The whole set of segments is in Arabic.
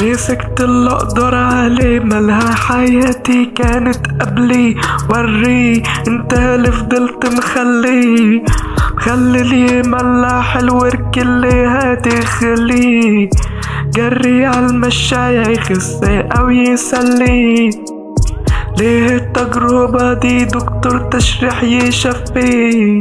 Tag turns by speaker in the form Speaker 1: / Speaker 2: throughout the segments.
Speaker 1: مسكت اللي اقدر عليه، مالها حياتي كانت قبلي. وري انت اللي فضلت مخلي لي ملاح الورك اللي هتخليه جري عالمشاية يخس او يسلي. ليه التجربة دي دكتور تشريح يشفي؟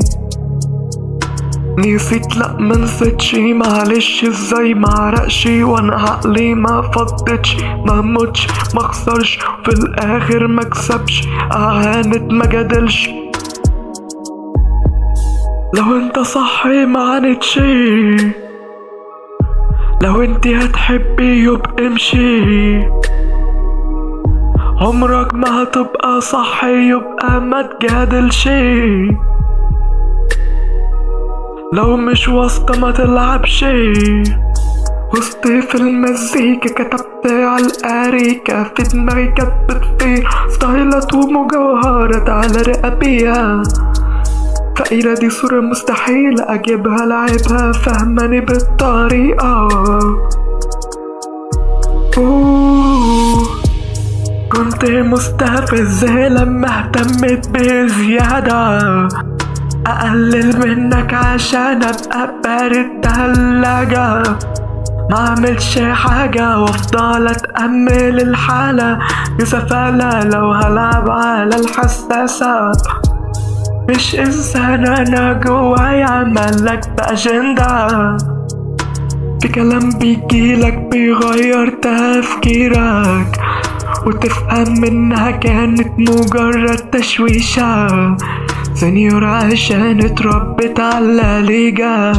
Speaker 1: نسيت لأ منسيتش، معلش ازاي معرقش، وانا عقلي ما فضتش، ما موتش ما خسرش في الاخر مكسبش، اعاند ما جادلش. لو انت صحي ما عاندش، لو انتي هتحبي يبقى امشي، عمرك ما هتبقى صحي يبقى ما تجادلش. لو مش واسطة ما تلعبش، وسطي في المزيكا كتبت عالأريكة، في دماغي كانت بتطير ستايلات ومجوهرات على رقبيها. فقيرة دي صورة مستحيل أجيبها لعبها، فهماني بالطريقة. كنت مستفز لما اهتمت بزيادة، اقلل منك عشان ابقى بارد تلاجة، ما اعملش حاجة وافضل اتأمل الحالة بسفالة. لو هلعب على الحساسة مش انسان انا جواي عملك باجندة، في كلام بيجيلك بيغير تفكيرك وتفهم منها كانت مجرد تشويشة. سنيور عشان اتربت على ليجا.